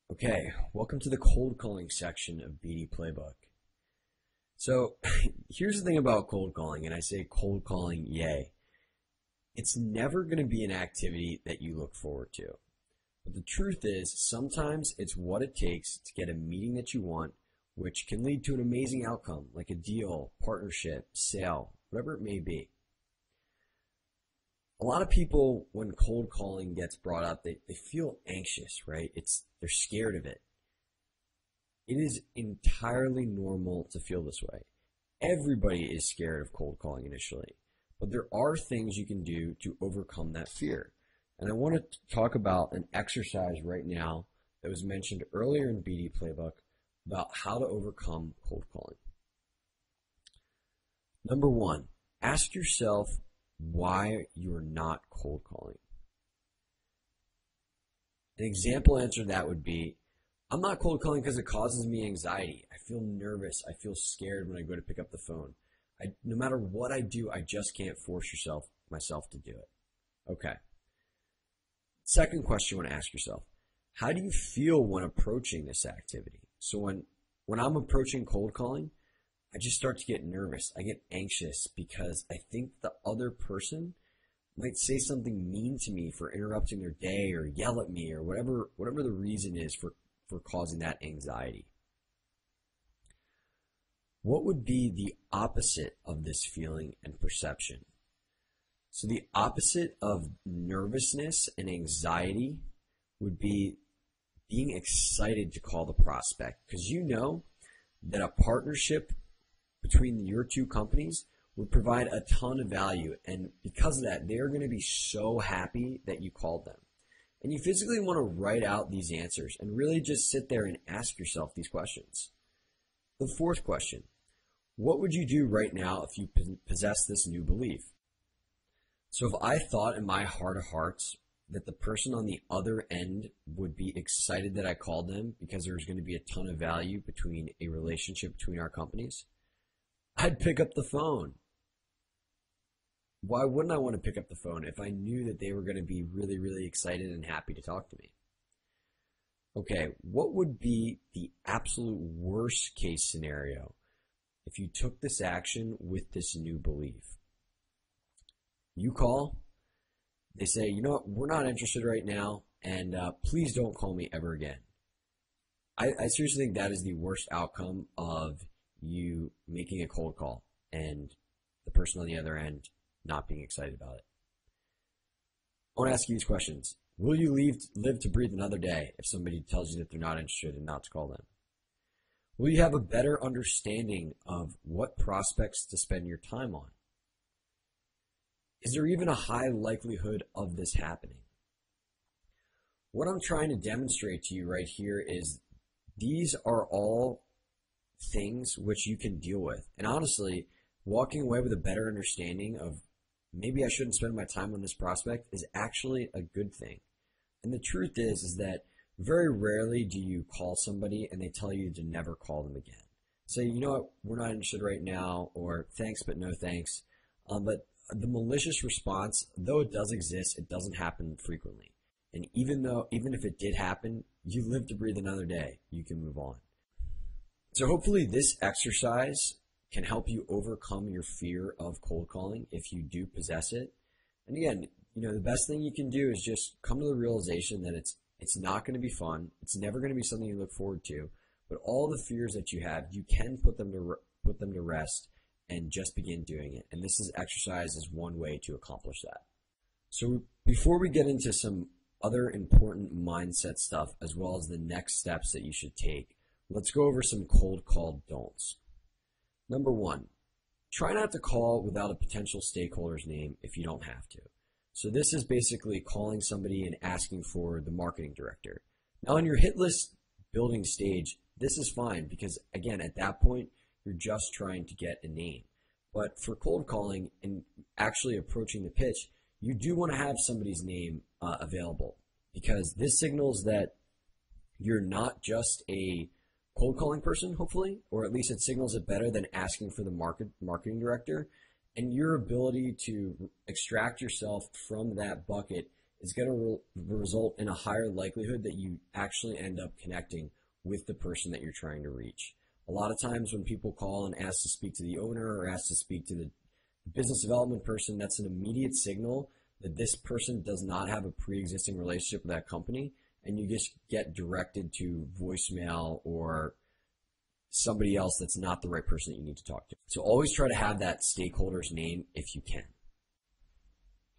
Okay, welcome to the cold calling section of BD Playbook. So here's the thing about cold calling, and I say cold calling, yay. It's never going to be an activity that you look forward to. But the truth is, sometimes it's what it takes to get a meeting that you want, which can lead to an amazing outcome, like a deal, partnership, sale, whatever it may be. A lot of people, when cold calling gets brought up, they feel anxious, right? They're scared of it. It is entirely normal to feel this way. Everybody is scared of cold calling initially, but there are things you can do to overcome that fear. And I want to talk about an exercise right now that was mentioned earlier in BD Playbook about how to overcome cold calling. Number one, ask yourself why you're not cold calling. An example answer to that would be, I'm not cold calling because it causes me anxiety. I feel nervous. I feel scared when I go to pick up the phone. No matter what I do, I just can't force myself to do it. Okay. Second question you want to ask yourself, how do you feel when approaching this activity? So when I'm approaching cold calling, I just start to get nervous. I get anxious because I think the other person might say something mean to me for interrupting their day or yell at me or whatever the reason is for causing that anxiety. What would be the opposite of this feeling and perception? So the opposite of nervousness and anxiety would be being excited to call the prospect, because you know that a partnership between your two companies would provide a ton of value, and because of that, they're going to be so happy that you called them. And you physically want to write out these answers and really just sit there and ask yourself these questions. The fourth question, what would you do right now if you possess this new belief? So if I thought in my heart of hearts that the person on the other end would be excited that I called them because there's going to be a ton of value between a relationship between our companies, I'd pick up the phone. Why wouldn't I want to pick up the phone if I knew that they were going to be really, really excited and happy to talk to me? Okay, what would be the absolute worst case scenario if you took this action with this new belief? You call, they say, you know what, we're not interested right now, and please don't call me ever again. I seriously think that is the worst outcome of you making a cold call and the person on the other end not being excited about it. I want to ask you these questions. Will you live to breathe another day if somebody tells you that they're not interested and not to call them? Will you have a better understanding of what prospects to spend your time on? Is there even a high likelihood of this happening? What I'm trying to demonstrate to you right here is these are all things which you can deal with. And honestly, walking away with a better understanding of maybe I shouldn't spend my time on this prospect is actually a good thing. And the truth is that very rarely do you call somebody and they tell you to never call them again. Say, you know what, we're not interested right now, or thanks but no thanks. But the malicious response, though it does exist, it doesn't happen frequently. And even if it did happen, you live to breathe another day. You can move on. So hopefully this exercise can help you overcome your fear of cold calling if you do possess it. And again, the best thing you can do is just come to the realization that it's not going to be fun. It's never going to be something you look forward to. But all the fears that you have, you can put them to rest and just begin doing it. And this exercise is one way to accomplish that. So before we get into some other important mindset stuff, as well as the next steps that you should take, let's go over some cold call don'ts. Number one, try not to call without a potential stakeholder's name if you don't have to. So this is basically calling somebody and asking for the marketing director. Now on your hit list building stage, this is fine because again, at that point, you're just trying to get a name. But for cold calling and actually approaching the pitch, you do want to have somebody's name available, because this signals that you're not just a cold calling person, hopefully, or at least it signals it better than asking for the marketing director. And your ability to extract yourself from that bucket it's going to result in a higher likelihood that you actually end up connecting with the person that you're trying to reach. A lot of times when people call and ask to speak to the owner or ask to speak to the business development person, that's an immediate signal that this person does not have a pre-existing relationship with that company, and you just get directed to voicemail or somebody else that's not the right person that you need to talk to. So always try to have that stakeholder's name if you can.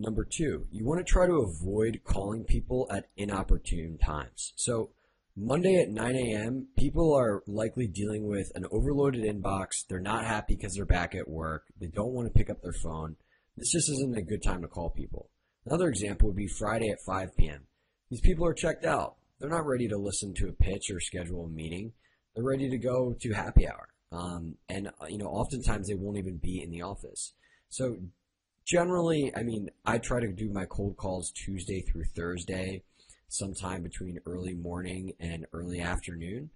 Number 2, you want to try to avoid calling people at inopportune times. So Monday at 9 a.m., people are likely dealing with an overloaded inbox. They're not happy because they're back at work. They don't want to pick up their phone. This just isn't a good time to call people. Another example would be Friday at 5 p.m. These people are checked out. They're not ready to listen to a pitch or schedule a meeting. They're ready to go to happy hour. Oftentimes they won't even be in the office. So generally, I try to do my cold calls Tuesday through Thursday, sometime between early morning and early afternoon.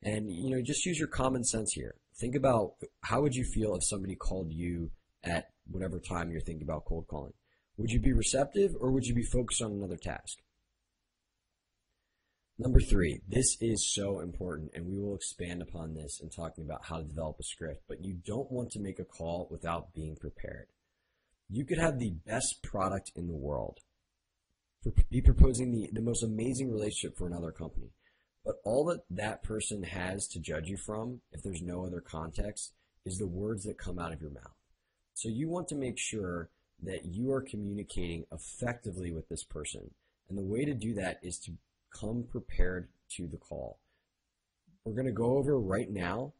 And, just use your common sense here. Think about how would you feel if somebody called you at whatever time you're thinking about cold calling. Would you be receptive or would you be focused on another task? Number 3, this is so important, and we will expand upon this in talking about how to develop a script, but you don't want to make a call without being prepared. You could have the best product in the world, be proposing the most amazing relationship for another company, but all that person has to judge you from, if there's no other context, is the words that come out of your mouth. So you want to make sure that you are communicating effectively with this person, and the way to do that is to come prepared to the call. We're going to go over right now,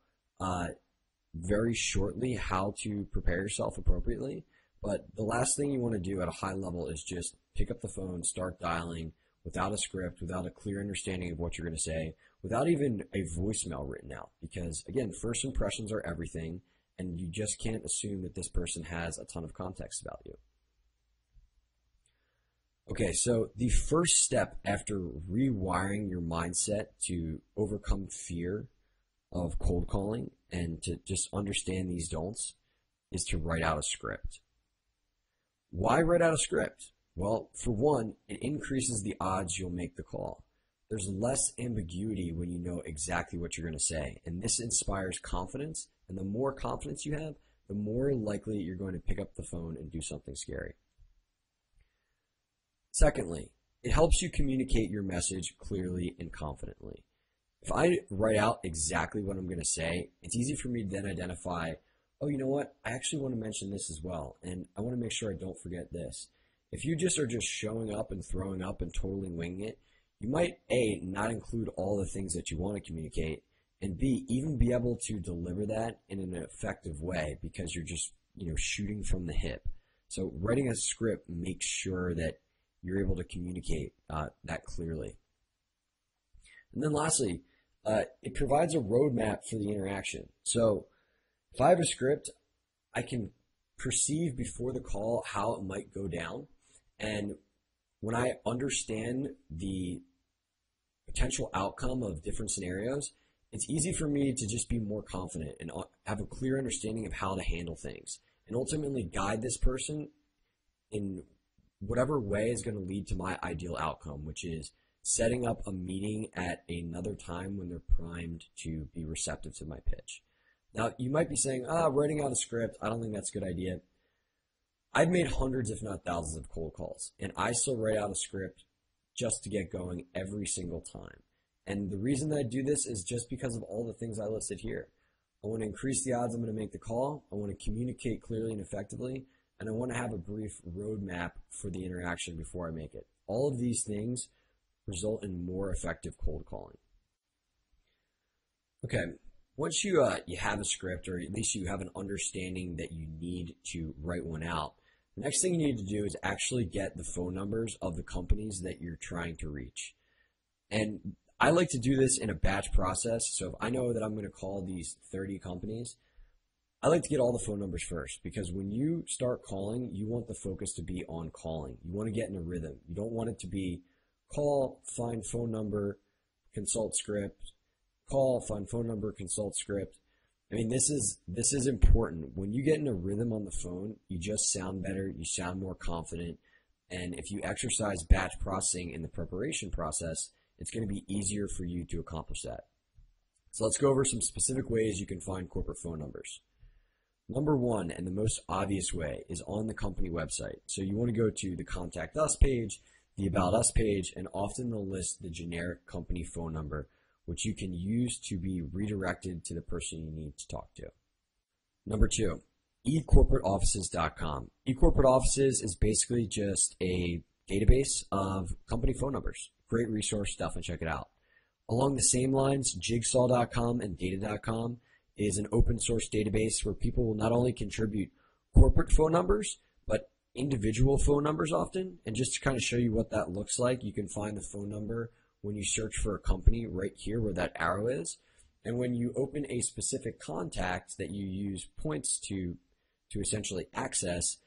very shortly, how to prepare yourself appropriately. But the last thing you want to do at a high level is just pick up the phone, start dialing without a script, without a clear understanding of what you're going to say, without even a voicemail written out. Because again, first impressions are everything, and you just can't assume that this person has a ton of context about you. Okay, so the first step after rewiring your mindset to overcome fear of cold calling and to just understand these don'ts is to write out a script. Why write out a script? Well, for one, it increases the odds you'll make the call. There's less ambiguity when you know exactly what you're going to say, and this inspires confidence, and the more confidence you have, the more likely you're going to pick up the phone and do something scary. Secondly, it helps you communicate your message clearly and confidently. If I write out exactly what I'm going to say, it's easy for me to then identify, oh, you know what, I actually want to mention this as well, and I want to make sure I don't forget this. If you just are just showing up and throwing up and totally winging it, you might, A, not include all the things that you want to communicate, and B, even be able to deliver that in an effective way because you're just, shooting from the hip. So writing a script makes sure that you're able to communicate that clearly. And then lastly, it provides a roadmap for the interaction. So if I have a script, I can perceive before the call how it might go down. And when I understand the potential outcome of different scenarios, it's easy for me to just be more confident and have a clear understanding of how to handle things and ultimately guide this person in whatever way is going to lead to my ideal outcome, which is setting up a meeting at another time when they're primed to be receptive to my pitch. Now, you might be saying, writing out a script, I don't think that's a good idea. I've made hundreds, if not thousands, of cold calls, and I still write out a script just to get going every single time. And the reason that I do this is just because of all the things I listed here. I want to increase the odds I'm going to make the call. I want to communicate clearly and effectively. And I want to have a brief roadmap for the interaction before I make it. All of these things result in more effective cold calling. Okay, once you have a script, or at least you have an understanding that you need to write one out, the next thing you need to do is actually get the phone numbers of the companies that you're trying to reach. And I like to do this in a batch process. So if I know that I'm going to call these 30 companies, I like to get all the phone numbers first, because when you start calling, you want the focus to be on calling. You want to get in a rhythm. You don't want it to be call, find phone number, consult script, call, find phone number, consult script. I mean, this is important. When you get in a rhythm on the phone, you just sound better, you sound more confident, And if you exercise batch processing in the preparation process, it's going to be easier for you to accomplish that. So let's go over some specific ways you can find corporate phone numbers. Number one, and the most obvious way, is on the company website. So you want to go to the Contact Us page, the About Us page, and often they'll list the generic company phone number, which you can use to be redirected to the person you need to talk to. Number two, ecorporateoffices.com. eCorporateOffices is basically just a database of company phone numbers. Great resource, definitely check it out. Along the same lines, jigsaw.com and data.com is an open source database where people will not only contribute corporate phone numbers, but individual phone numbers often. And just to kind of show you what that looks like, you can find the phone number when you search for a company right here where that arrow is. And when you open a specific contact that you use points to essentially access,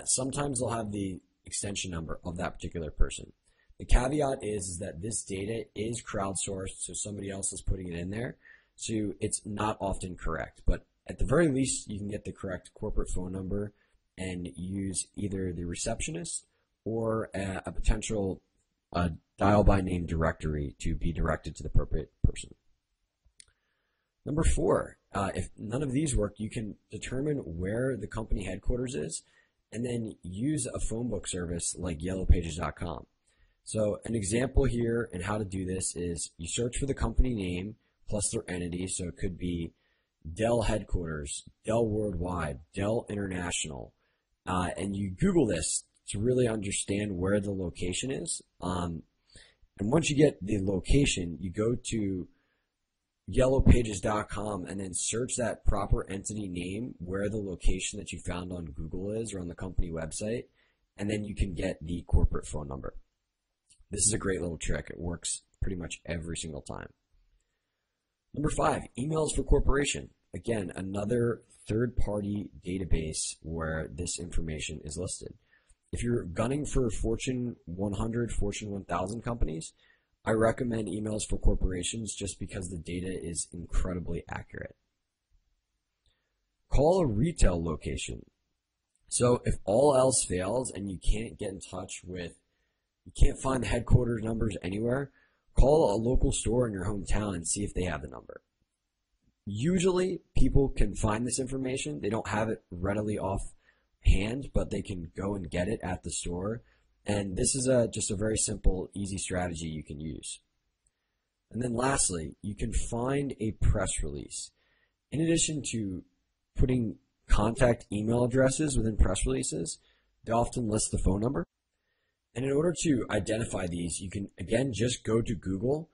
sometimes they'll have the extension number of that particular person. The caveat is that this data is crowdsourced, so somebody else is putting it in there. So it's not often correct, but at the very least, you can get the correct corporate phone number and use either the receptionist or a potential dial by name directory to be directed to the appropriate person. Number four, if none of these work, you can determine where the company headquarters is and then use a phone book service like yellowpages.com. So an example here and how to do this is you search for the company name plus their entity, so it could be Dell headquarters, Dell Worldwide, Dell International, and you Google this to really understand where the location is. And once you get the location, you go to yellowpages.com and then search that proper entity name where the location that you found on Google is or on the company website, and then you can get the corporate phone number. This is a great little trick. It works pretty much every single time. Number five, emails for corporation. Again, another third-party database where this information is listed. If you're gunning for Fortune 100, Fortune 1000 companies, I recommend emails for corporations just because the data is incredibly accurate. Call a retail location. So if all else fails and you can't get in touch with, you can't find the headquarters numbers anywhere, call a local store in your hometown and see if they have the number. Usually people can find this information. They don't have it readily offhand, but they can go and get it at the store. And this is just a very simple, easy strategy you can use. And then lastly, you can find a press release. In addition to putting contact email addresses within press releases, they often list the phone number. And in order to identify these, you can, again, just go to Google,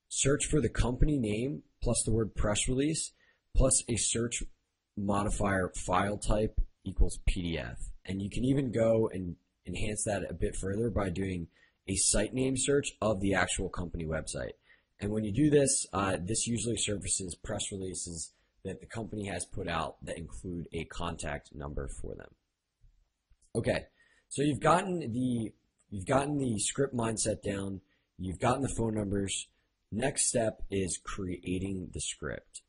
search for the company name plus the word press release plus a search modifier file type equals PDF. And you can even go and enhance that a bit further by doing a site name search of the actual company website. And when you do this, this usually surfaces press releases that the company has put out that include a contact number for them. Okay, so you've gotten the script mindset down, you've gotten the phone numbers. Next step is creating the script.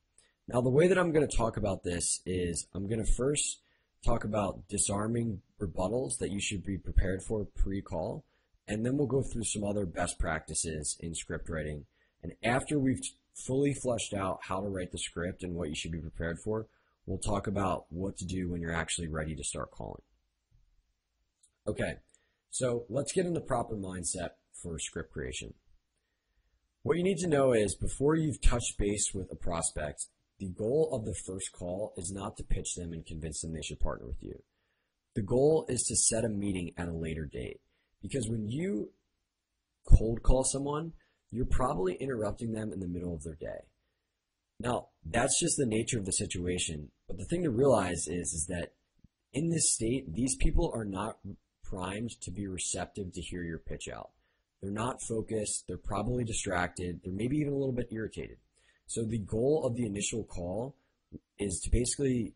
Now the way that I'm going to talk about this is I'm going to first talk about disarming rebuttals that you should be prepared for pre-call, and then we'll go through some other best practices in script writing. And after we've fully fleshed out how to write the script and what you should be prepared for, we'll talk about what to do when you're actually ready to start calling. Okay, so let's get in the proper mindset for script creation. What you need to know is before you've touched base with a prospect, the goal of the first call is not to pitch them and convince them they should partner with you. The goal is to set a meeting at a later date, because when you cold call someone, you're probably interrupting them in the middle of their day. Now, that's just the nature of the situation, but the thing to realize is that in this state, these people are not primed to be receptive to hear your pitch out. They're not focused, they're probably distracted, they're maybe even a little bit irritated. So the goal of the initial call is to basically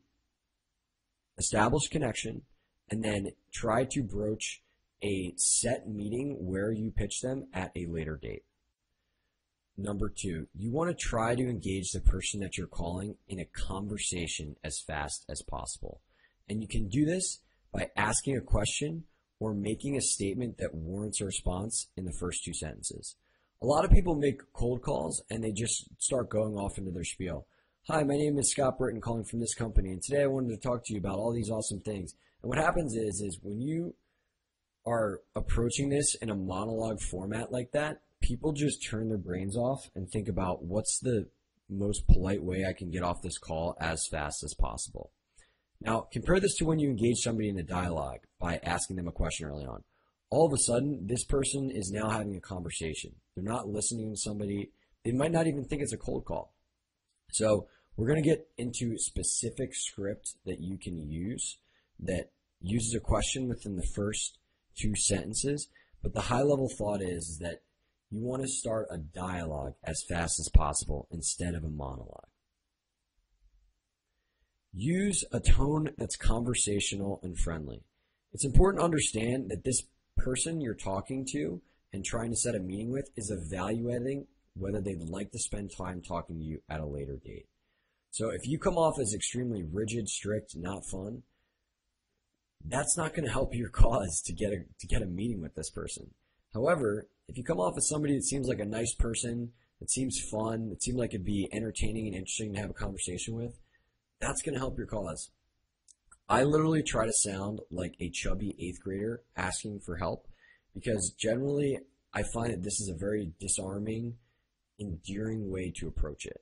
establish connection and then try to broach a set meeting where you pitch them at a later date. Number two, you want to try to engage the person that you're calling in a conversation as fast as possible. And you can do this by asking a question or making a statement that warrants a response in the first two sentences. A lot of people make cold calls and they just start going off into their spiel. Hi, my name is Scott Britton calling from this company, and today I wanted to talk to you about all these awesome things. And what happens is when you are approaching this in a monologue format like that, people just turn their brains off and think about what's the most polite way I can get off this call as fast as possible. Now, compare this to when you engage somebody in a dialogue by asking them a question early on. All of a sudden, this person is now having a conversation. They're not listening to somebody. They might not even think it's a cold call. So we're going to get into a specific script that you can use that uses a question within the first two sentences. But the high-level thought is that you want to start a dialogue as fast as possible instead of a monologue. Use a tone that's conversational and friendly. It's important to understand that this person you're talking to and trying to set a meeting with is evaluating whether they'd like to spend time talking to you at a later date. So if you come off as extremely rigid, strict, not fun, that's not going to help your cause to get a meeting with this person. However, if you come off as somebody that seems like a nice person, that seems fun, that seems like it'd be entertaining and interesting to have a conversation with, that's going to help your cause. I literally try to sound like a chubby 8th grader asking for help because generally I find that this is a very disarming, endearing way to approach it.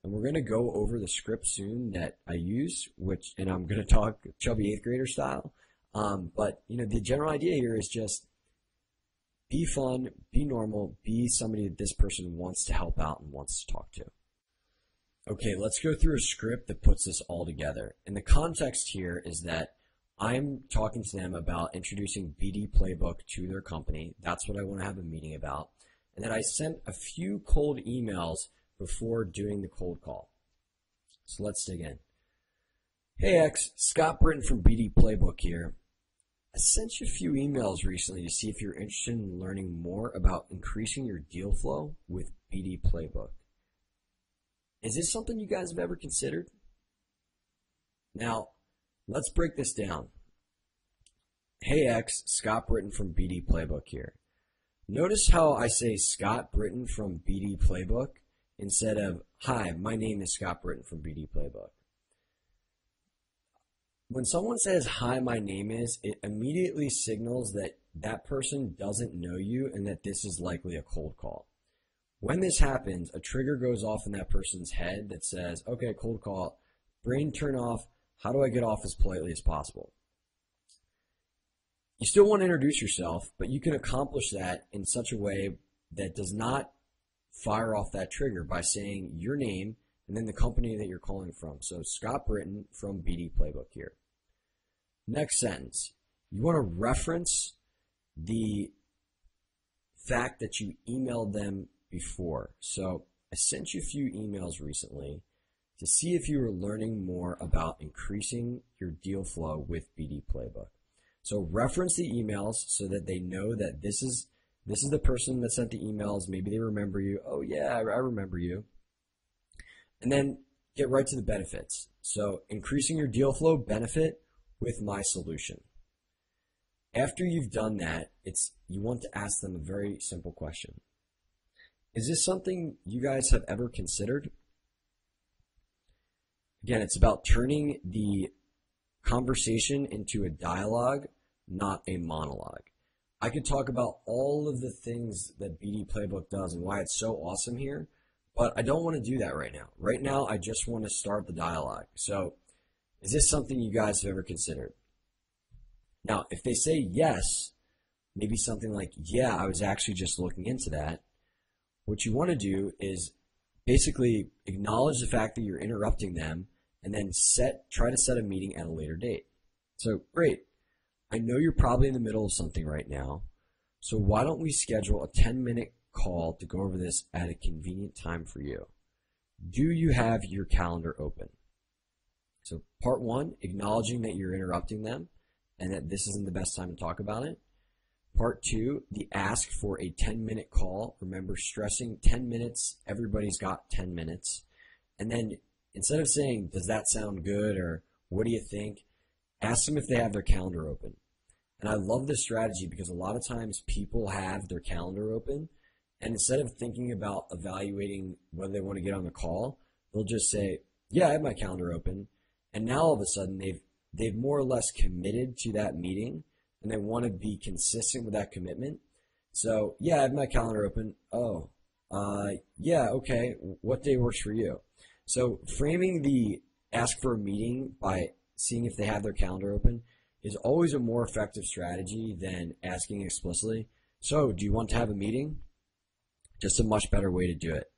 And we're going to go over the script soon that I use, and I'm going to talk chubby 8th grader style. But the general idea here is just be fun, be normal, be somebody that this person wants to help out and wants to talk to. Okay, let's go through a script that puts this all together. And the context here is that I'm talking to them about introducing BD Playbook to their company. That's what I want to have a meeting about. And then I sent a few cold emails before doing the cold call. So let's dig in. Hey X, Scott Britton from BD Playbook here. I sent you a few emails recently to see if you're interested in learning more about increasing your deal flow with BD Playbook. Is this something you guys have ever considered? Now, let's break this down. Hey X, Scott Britton from BD Playbook here. Notice how I say Scott Britton from BD Playbook instead of, hi, my name is Scott Britton from BD Playbook. When someone says, hi, my name is, it immediately signals that that person doesn't know you and that this is likely a cold call. When this happens, a trigger goes off in that person's head that says, okay, cold call, brain turn off, how do I get off as politely as possible? You still want to introduce yourself, but you can accomplish that in such a way that does not fire off that trigger by saying your name and then the company that you're calling from. So Scott Britton from BD Playbook here. Next sentence, you want to reference the fact that you emailed them before. So I sent you a few emails recently to see if you were learning more about increasing your deal flow with BD Playbook. So reference the emails so that they know that this is the person that sent the emails. Maybe they remember you. Oh yeah, I remember you. And then get right to the benefits. So increasing your deal flow benefit with my solution. After you've done that, you want to ask them a very simple question. Is this something you guys have ever considered? Again, it's about turning the conversation into a dialogue, not a monologue. I could talk about all of the things that BD Playbook does and why it's so awesome here, but I don't want to do that right now. Right now, I just want to start the dialogue. So, is this something you guys have ever considered? Now, if they say yes, maybe something like, yeah, I was actually just looking into that. What you want to do is basically acknowledge the fact that you're interrupting them and then try to set a meeting at a later date. So, great. I know you're probably in the middle of something right now, so why don't we schedule a 10-minute call to go over this at a convenient time for you? Do you have your calendar open? So part one, acknowledging that you're interrupting them and that this isn't the best time to talk about it. Part two, the ask for a 10-minute call. Remember, stressing 10 minutes, everybody's got 10 minutes. And then instead of saying, does that sound good or what do you think? Ask them if they have their calendar open. And I love this strategy because a lot of times people have their calendar open, and instead of thinking about evaluating whether they want to get on the call, they'll just say, yeah, I have my calendar open. And now all of a sudden they've more or less committed to that meeting, and they want to be consistent with that commitment. So, yeah, I have my calendar open. Oh, yeah, okay. What day works for you? So framing the ask for a meeting by seeing if they have their calendar open is always a more effective strategy than asking explicitly, so do you want to have a meeting? Just a much better way to do it.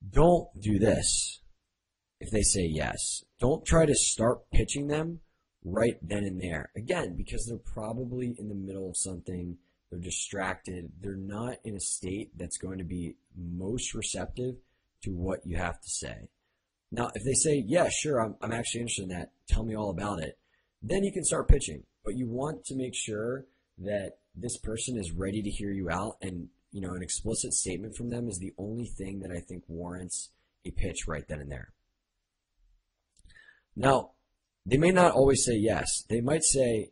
Don't do this if they say yes. Don't try to start pitching them right then and there. Again, because they're probably in the middle of something, they're distracted, they're not in a state that's going to be most receptive to what you have to say. Now, if they say, yeah, sure, I'm actually interested in that, tell me all about it, then you can start pitching. But you want to make sure that this person is ready to hear you out, and an explicit statement from them is the only thing that I think warrants a pitch right then and there. Now, they may not always say yes. They might say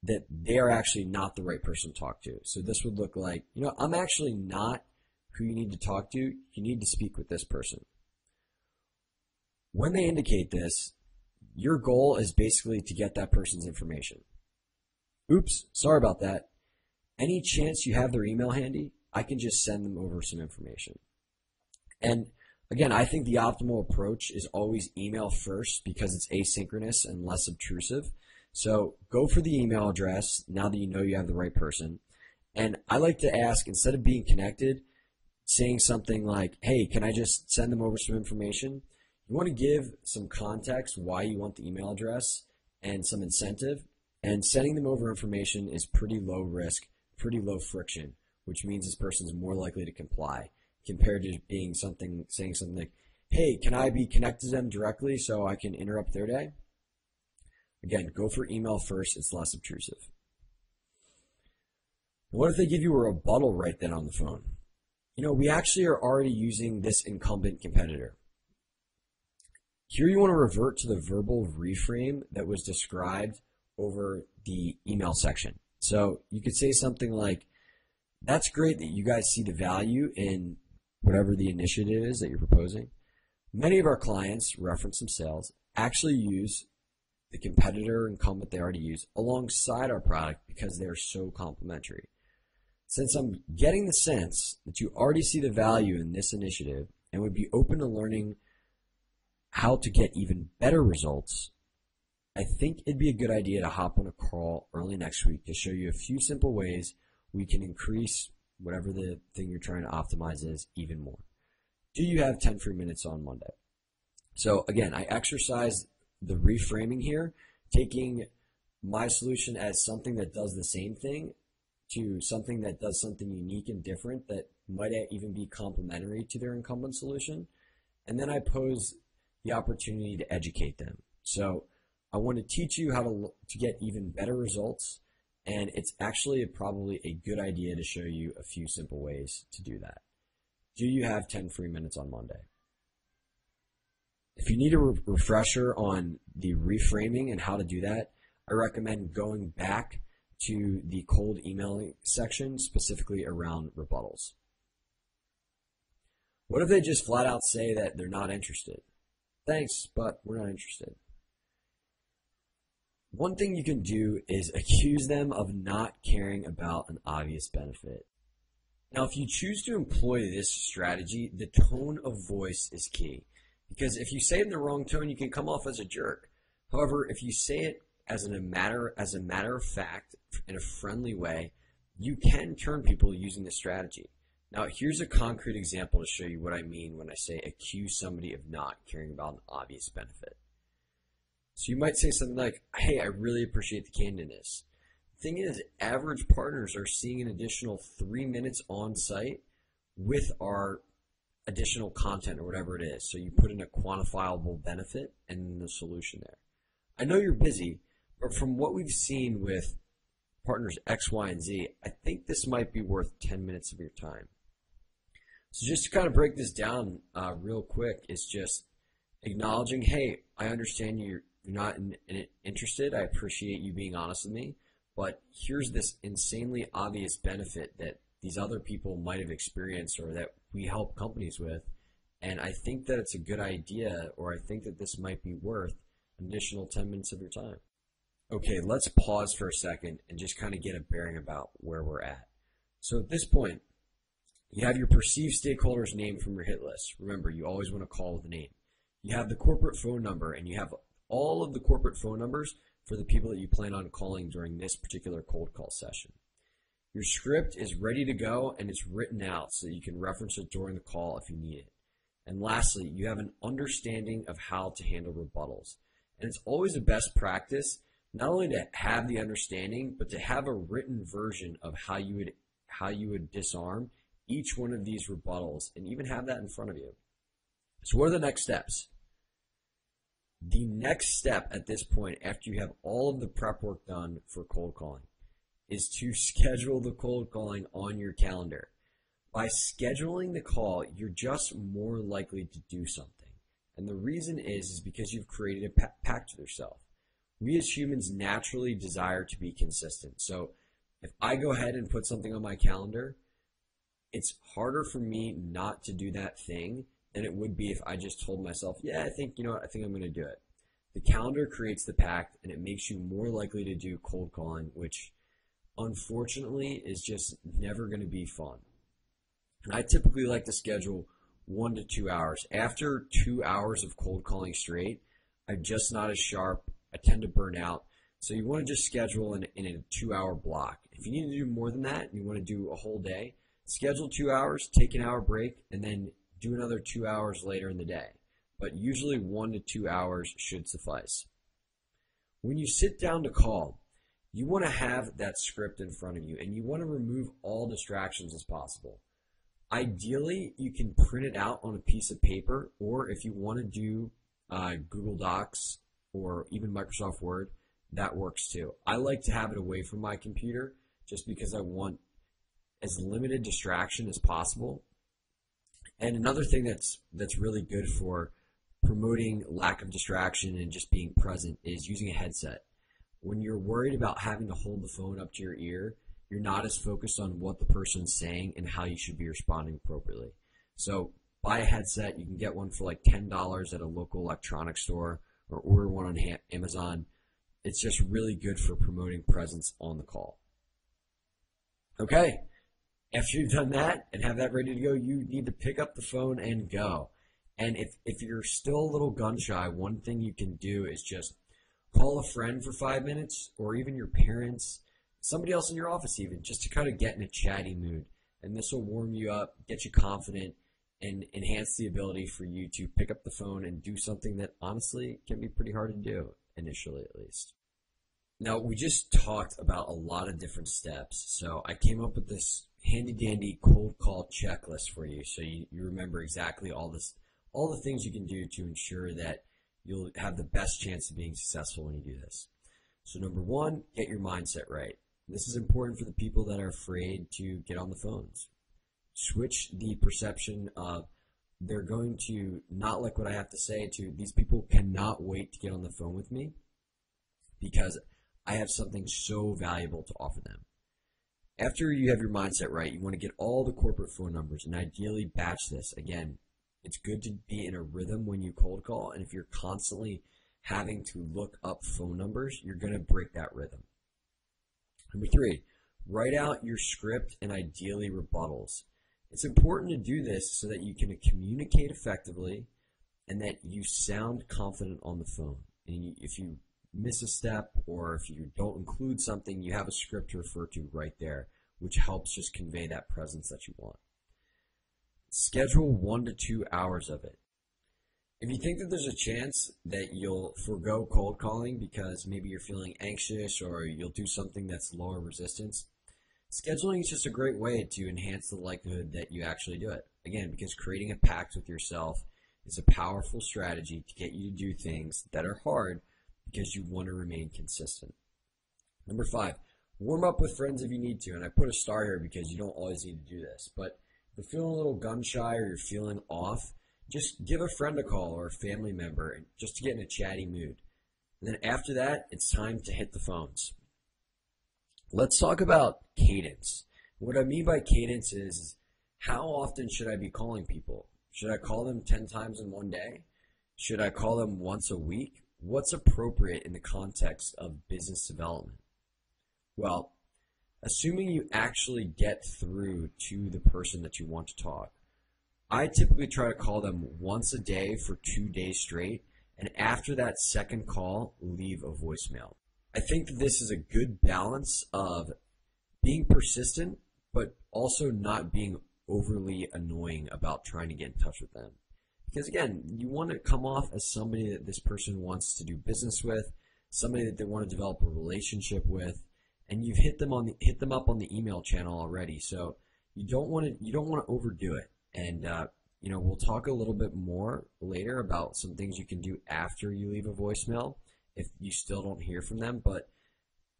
that they are actually not the right person to talk to. So this would look like, I'm actually not who you need to talk to. You need to speak with this person. When they indicate this, your goal is basically to get that person's information. Oops, sorry about that. Any chance you have their email handy, I can just send them over some information. And again, I think the optimal approach is always email first because it's asynchronous and less obtrusive. So go for the email address now that you know you have the right person. And I like to ask, instead of being connected, saying something like, hey, can I just send them over some information? You want to give some context why you want the email address and some incentive. And sending them over information is pretty low risk, pretty low friction, which means this person is more likely to comply compared to saying something like, hey, can I be connected to them directly so I can interrupt their day? Again, go for email first. It's less obtrusive. What if they give you a rebuttal right then on the phone? We actually are already using this incumbent competitor. Here you want to revert to the verbal reframe that was described over the email section. So you could say something like, that's great that you guys see the value in whatever the initiative is that you're proposing. Many of our clients, reference some sales, actually use the competitor incumbent they already use alongside our product because they're so complementary. Since I'm getting the sense that you already see the value in this initiative and would be open to learning how to get even better results, I think it'd be a good idea to hop on a call early next week to show you a few simple ways we can increase whatever the thing you're trying to optimize is even more. Do you have 10 free minutes on Monday? So again, I exercise the reframing here, taking my solution as something that does the same thing to something that does something unique and different that might even be complementary to their incumbent solution. And then I pose the opportunity to educate them. So I want to teach you how to get even better results, and it's actually probably a good idea to show you a few simple ways to do that. Do you have 10 free minutes on Monday? If you need a refresher on the reframing and how to do that, I recommend going back to the cold emailing section, specifically around rebuttals. What if they just flat out say that they're not interested? Thanks, but we're not interested. One thing you can do is accuse them of not caring about an obvious benefit. Now, if you choose to employ this strategy, the tone of voice is key. Because if you say it in the wrong tone, you can come off as a jerk. However, if you say it as a matter of fact, in a friendly way, you can turn people using this strategy. Now, here's a concrete example to show you what I mean when I say accuse somebody of not caring about an obvious benefit. So you might say something like, hey, I really appreciate the candidness. The thing is, average partners are seeing an additional 3 minutes on site with our additional content or whatever it is. So you put in a quantifiable benefit and the solution there. I know you're busy, but from what we've seen with partners X, Y, and Z, I think this might be worth 10 minutes of your time. So just to kind of break this down real quick, is just acknowledging, hey, I understand you're you're not interested, I appreciate you being honest with me, but here's this insanely obvious benefit that these other people might have experienced or that we help companies with, and I think that it's a good idea, or I think that this might be worth an additional 10 minutes of your time. Okay, let's pause for a second and just kind of get a bearing about where we're at. So at this point, you have your perceived stakeholders' name from your hit list. Remember, you always want to call with a name. You have the corporate phone number, and you have all of the corporate phone numbers for the people that you plan on calling during this particular cold call session. Your script is ready to go, and it's written out so that you can reference it during the call if you need it. And lastly, you have an understanding of how to handle rebuttals. And it's always a best practice not only to have the understanding, but to have a written version of how you would disarm each one of these rebuttals, and even have that in front of you. So what are the next steps? The next step at this point, after you have all of the prep work done for cold calling, is to schedule the cold calling on your calendar. By scheduling the call, you're just more likely to do something. And the reason is because you've created a pact with yourself. We as humans naturally desire to be consistent. So if I go ahead and put something on my calendar, it's harder for me not to do that thing than it would be if I just told myself, yeah, I think I'm going to do it. The calendar creates the pact, and it makes you more likely to do cold calling, which unfortunately is just never going to be fun. And I typically like to schedule 1 to 2 hours. After 2 hours of cold calling straight, I'm just not as sharp. I tend to burn out. So you want to just schedule in a 2-hour block. If you need to do more than that, and you want to do a whole day, schedule 2 hours, take an hour break, and then do another 2 hours later in the day. But usually 1 to 2 hours should suffice. When you sit down to call, you want to have that script in front of you, and you want to remove all distractions as possible. Ideally, you can print it out on a piece of paper, or if you want to do Google Docs or even Microsoft Word, that works too. I like to have it away from my computer just because I want as limited distraction as possible. And another thing that's really good for promoting lack of distraction and just being present is using a headset. When you're worried about having to hold the phone up to your ear, you're not as focused on what the person's saying and how you should be responding appropriately. So buy a headset. You can get one for like $10 at a local electronics store, or order one on Amazon. It's just really good for promoting presence on the call. Okay, after you've done that and have that ready to go, you need to pick up the phone and go. And if you're still a little gun shy, one thing you can do is just call a friend for 5 minutes, or even your parents, somebody else in your office even, just to kind of get in a chatty mood. And this will warm you up, get you confident, and enhance the ability for you to pick up the phone and do something that honestly can be pretty hard to do, initially at least. Now, we just talked about a lot of different steps, so I came up with this handy-dandy cold call checklist for you, so you remember exactly all the things you can do to ensure that you'll have the best chance of being successful when you do this. So number one, get your mindset right. This is important for the people that are afraid to get on the phones. Switch the perception of they're going to not like what I have to say to these people cannot wait to get on the phone with me because I have something so valuable to offer them. After you have your mindset right, you want to get all the corporate phone numbers and ideally batch this. Again, it's good to be in a rhythm when you cold call, and if you're constantly having to look up phone numbers, you're going to break that rhythm. Number three, write out your script and ideally rebuttals. It's important to do this so that you can communicate effectively and that you sound confident on the phone. And if you miss a step or if you don't include something, you have a script to refer to right there, which helps just convey that presence that you want. Schedule 1 to 2 hours of it. If you think that there's a chance that you'll forego cold calling because maybe you're feeling anxious or you'll do something that's lower resistance, scheduling is just a great way to enhance the likelihood that you actually do it. Again, because creating a pact with yourself is a powerful strategy to get you to do things that are hard because you want to remain consistent. Number 5, warm up with friends if you need to. And I put a star here because you don't always need to do this. But if you're feeling a little gun shy or you're feeling off, just give a friend a call or a family member just to get in a chatty mood. And then after that, it's time to hit the phones. Let's talk about cadence. What I mean by cadence is how often should I be calling people? Should I call them 10 times in one day? Should I call them once a week? What's appropriate in the context of business development? Well, assuming you actually get through to the person that you want to talk, I typically try to call them once a day for 2 days straight, and after that second call, leave a voicemail. I think that this is a good balance of being persistent, but also not being overly annoying about trying to get in touch with them. Because again, you want to come off as somebody that this person wants to do business with, somebody that they want to develop a relationship with, and you've hit them up on the email channel already. So you don't want to overdo it. And we'll talk a little bit more later about some things you can do after you leave a voicemail if you still don't hear from them. But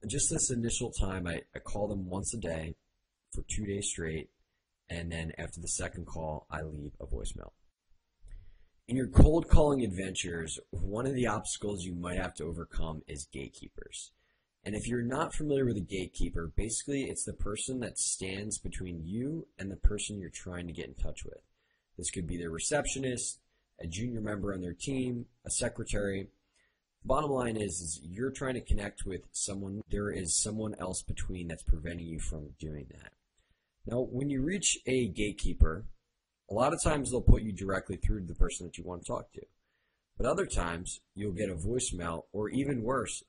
just this initial time, I call them once a day for 2 days straight, and then after the second call, I leave a voicemail. In your cold calling adventures, one of the obstacles you might have to overcome is gatekeepers. And if you're not familiar with a gatekeeper, basically it's the person that stands between you and the person you're trying to get in touch with. This could be their receptionist, a junior member on their team, a secretary. Bottom line is you're trying to connect with someone. There is someone else between that's preventing you from doing that. Now, when you reach a gatekeeper, a lot of times they'll put you directly through to the person that you want to talk to. But other times you'll get a voicemail, or even worse,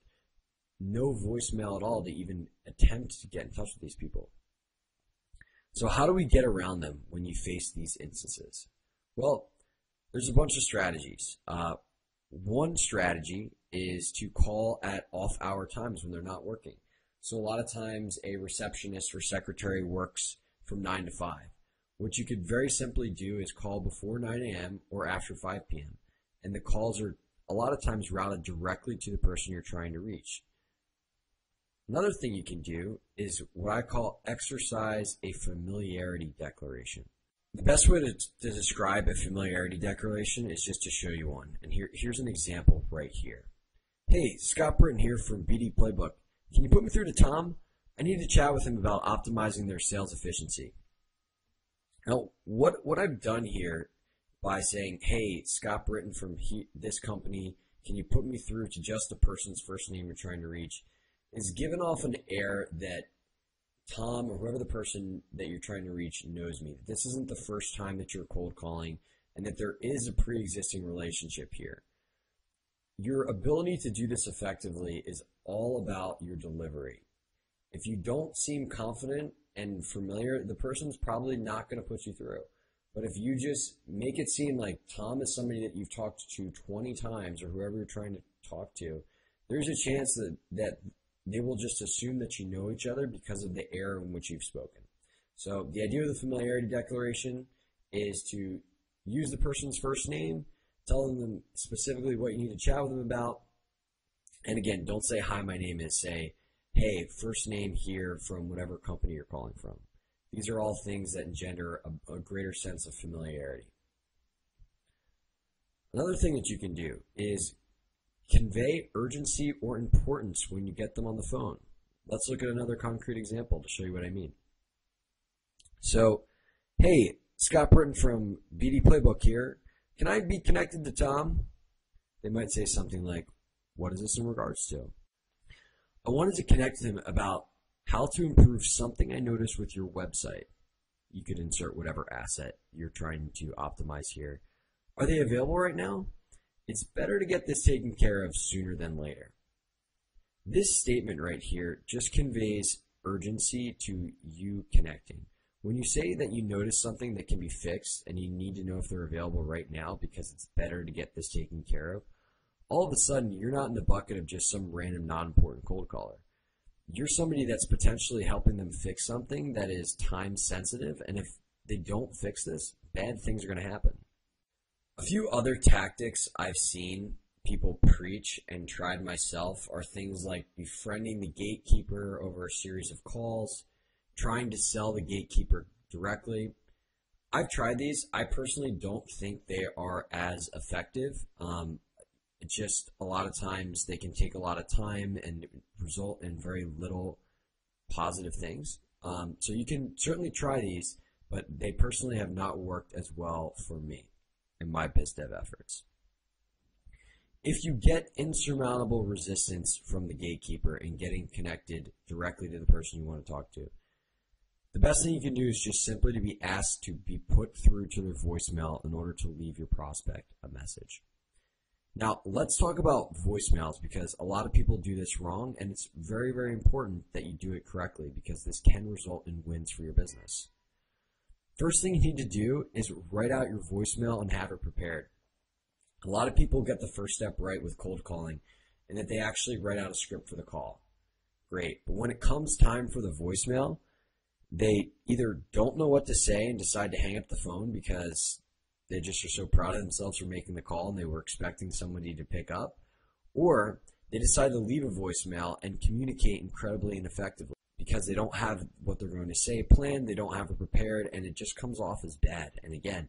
no voicemail at all to even attempt to get in touch with these people. So how do we get around them when you face these instances? Well, there's a bunch of strategies. One strategy is to call at off-hour times when they're not working. So a lot of times a receptionist or secretary works from 9 to 5. What you could very simply do is call before 9 a.m. or after 5 p.m. And the calls are a lot of times routed directly to the person you're trying to reach. Another thing you can do is what I call exercise a familiarity declaration. The best way to describe a familiarity declaration is just to show you one. And here's an example right here. Hey, Scott Britton here from BD Playbook. Can you put me through to Tom? I need to chat with him about optimizing their sales efficiency. Now, what I've done here by saying, hey, Scott Britton from this company, can you put me through to just the person's first name you're trying to reach, is given off an air that Tom or whoever the person that you're trying to reach knows me. This isn't the first time that you're cold calling, and that there is a pre-existing relationship here. Your ability to do this effectively is all about your delivery. If you don't seem confident and familiar, the person's probably not going to put you through. But if you just make it seem like Tom is somebody that you've talked to 20 times or whoever you're trying to talk to, there's a chance that they will just assume that you know each other because of the air in which you've spoken. So the idea of the familiarity declaration is to use the person's first name, tell them specifically what you need to chat with them about. And again, don't say, hi, my name is, say, hey, first name here from whatever company you're calling from. These are all things that engender a greater sense of familiarity. Another thing that you can do is convey urgency or importance when you get them on the phone. Let's look at another concrete example to show you what I mean. So, hey, Scott Britton from BD Playbook here. Can I be connected to Tom? They might say something like, what is this in regards to? I wanted to connect to him about how to improve something I noticed with your website. You could insert whatever asset you're trying to optimize here. Are they available right now? It's better to get this taken care of sooner than later. This statement right here just conveys urgency to you connecting. When you say that you notice something that can be fixed and you need to know if they're available right now because it's better to get this taken care of, all of a sudden you're not in the bucket of just some random non-important cold caller. You're somebody that's potentially helping them fix something that is time sensitive, and if they don't fix this, bad things are going to happen. A few other tactics I've seen people preach and tried myself are things like befriending the gatekeeper over a series of calls, trying to sell the gatekeeper directly. I've tried these. I personally don't think they are as effective. It's just a lot of times they can take a lot of time and result in very little positive things. So you can certainly try these, but they personally have not worked as well for me in my biz dev efforts. If you get insurmountable resistance from the gatekeeper in getting connected directly to the person you want to talk to, the best thing you can do is just simply to be asked to be put through to their voicemail in order to leave your prospect a message. Now, let's talk about voicemails, because a lot of people do this wrong, and it's very, very important that you do it correctly, because this can result in wins for your business. First thing you need to do is write out your voicemail and have it prepared. A lot of people get the first step right with cold calling, and that they actually write out a script for the call. Great. But when it comes time for the voicemail, they either don't know what to say and decide to hang up the phone because they just are so proud of themselves for making the call and they were expecting somebody to pick up, or they decide to leave a voicemail and communicate incredibly ineffectively because they don't have what they're going to say planned, they don't have it prepared, and it just comes off as bad. And again,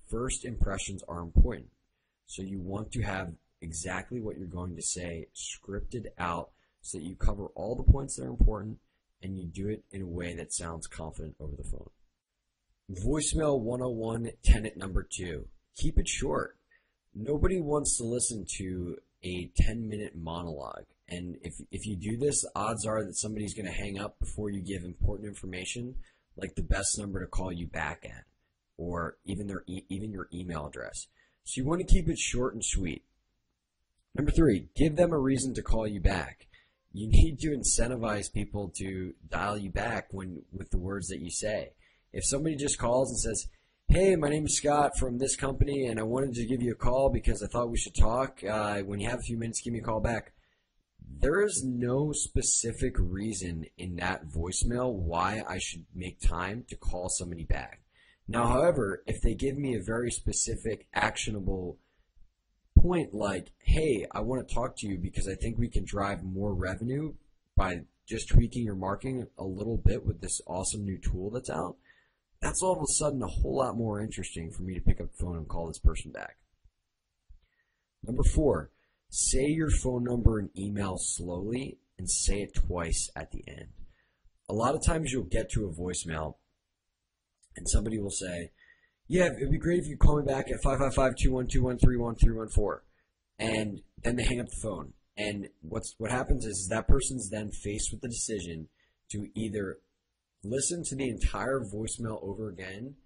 first impressions are important. So you want to have exactly what you're going to say scripted out so that you cover all the points that are important and you do it in a way that sounds confident over the phone. Voicemail 101, tenet number 2. Keep it short. Nobody wants to listen to a 10-minute monologue. And if you do this, odds are that somebody's going to hang up before you give important information, like the best number to call you back at, or even your email address. So you want to keep it short and sweet. Number 3, give them a reason to call you back. You need to incentivize people to dial you back with the words that you say. If somebody just calls and says, "Hey, my name is Scott from this company, and I wanted to give you a call because I thought we should talk. When you have a few minutes, give me a call back." There is no specific reason in that voicemail why I should make time to call somebody back. Now, however, if they give me a very specific, actionable point like, "Hey, I want to talk to you because I think we can drive more revenue by just tweaking your marketing a little bit with this awesome new tool that's out," that's all of a sudden a whole lot more interesting for me to pick up the phone and call this person back. Number 4, say your phone number and email slowly and say it twice at the end. A lot of times you'll get to a voicemail and somebody will say, "Yeah, it'd be great if you call me back at 555-212-131314. And then they hang up the phone. And what happens is that person's then faced with the decision to either listen to the entire voicemail over again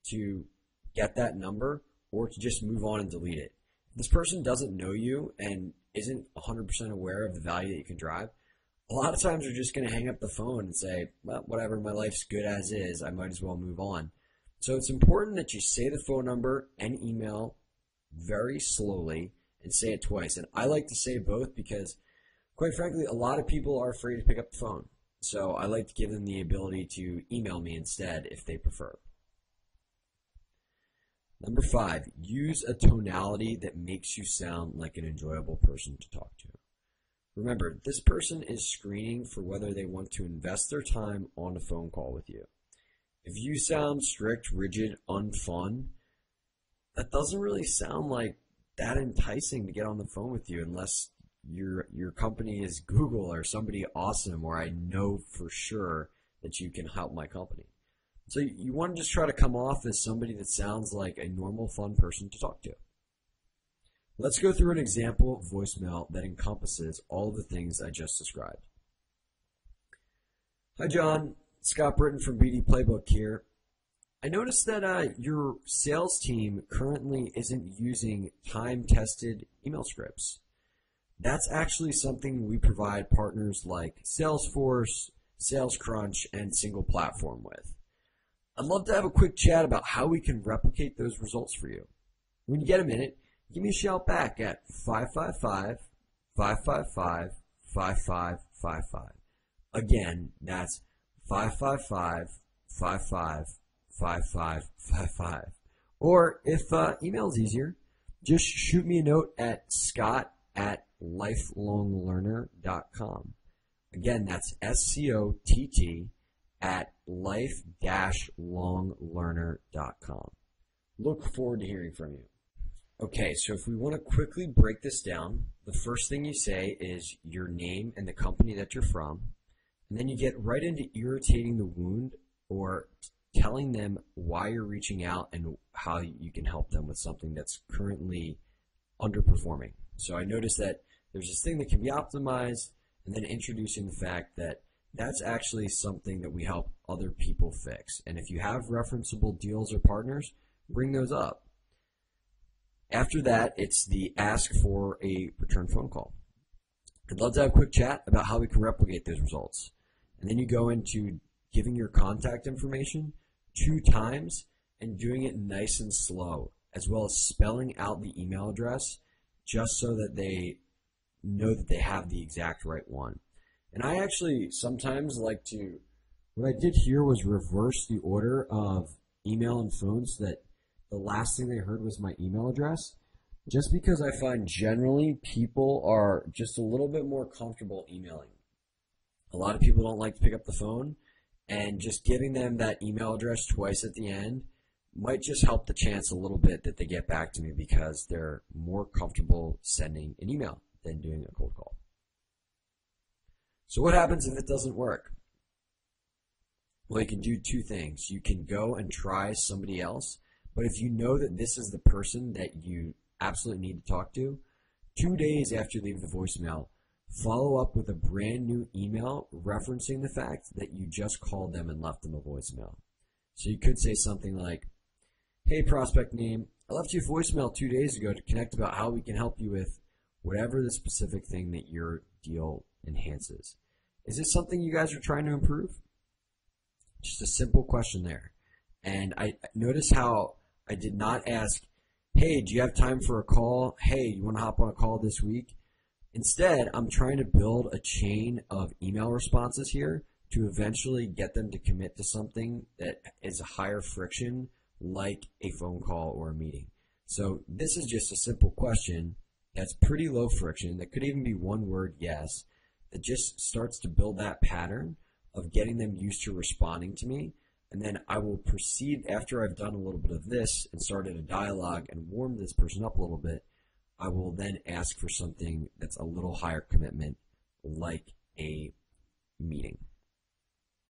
to get that number, or to just move on and delete it. If this person doesn't know you and isn't 100% aware of the value that you can drive, a lot of times they're just going to hang up the phone and say, "Well, whatever, my life's good as is, I might as well move on." So it's important that you say the phone number and email very slowly and say it twice. And I like to say both because, quite frankly, a lot of people are afraid to pick up the phone. So I like to give them the ability to email me instead if they prefer. Number 5, use a tonality that makes you sound like an enjoyable person to talk to. Remember, this person is screening for whether they want to invest their time on a phone call with you. If you sound strict, rigid, unfun, that doesn't really sound like that enticing to get on the phone with you unless your company is Google or somebody awesome, or I know for sure that you can help my company. So you want to just try to come off as somebody that sounds like a normal, fun person to talk to. Let's go through an example voicemail that encompasses all of the things I just described. "Hi, John. Scott Britton from BD Playbook here. I noticed that your sales team currently isn't using time-tested email scripts. That's actually something we provide partners like Salesforce, SalesCrunch, and Single Platform with. I'd love to have a quick chat about how we can replicate those results for you. When you get a minute, give me a shout back at 555-555-5555. Again, that's 555-55-5555. Or if email is easier, just shoot me a note at scott@lifelonglearner.com. Again, that's SCOTT at life-longlearner.com. Look forward to hearing from you. Okay, so if we want to quickly break this down, the first thing you say is your name and the company that you're from, and then you get right into irritating the wound or telling them why you're reaching out and how you can help them with something that's currently underperforming. So I noticed that there's this thing that can be optimized, and then introducing the fact that that's actually something that we help other people fix. And if you have referenceable deals or partners, bring those up. After that, it's the ask for a return phone call. I'd love to have a quick chat about how we can replicate those results. And then you go into giving your contact information 2 times and doing it nice and slow, as well as spelling out the email address just so that they know that they have the exact right one. And I actually sometimes like to, what I did here was reverse the order of email and phones so that the last thing they heard was my email address, just because I find generally people are just a little bit more comfortable emailing. A lot of people don't like to pick up the phone, and just giving them that email address twice at the end might just help the chance a little bit that they get back to me because they're more comfortable sending an email than doing a cold call. So what happens if it doesn't work? Well, you can do 2 things. You can go and try somebody else, but if you know that this is the person that you absolutely need to talk to, 2 days after you leave the voicemail, follow up with a brand new email referencing the fact that you just called them and left them a voicemail. So you could say something like, hey, prospect name, I left you a voicemail 2 days ago to connect about how we can help you with whatever the specific thing that your deal enhances. Is this something you guys are trying to improve? Just a simple question there. And I notice how I did not ask, hey, do you have time for a call? Hey, you want to hop on a call this week? Instead, I'm trying to build a chain of email responses here to eventually get them to commit to something that is a higher friction, like a phone call or a meeting. So this is just a simple question that's pretty low friction, that could even be one word yes, that just starts to build that pattern of getting them used to responding to me. And then I will proceed, after I've done a little bit of this and started a dialogue and warmed this person up a little bit, I will then ask for something that's a little higher commitment, like a meeting.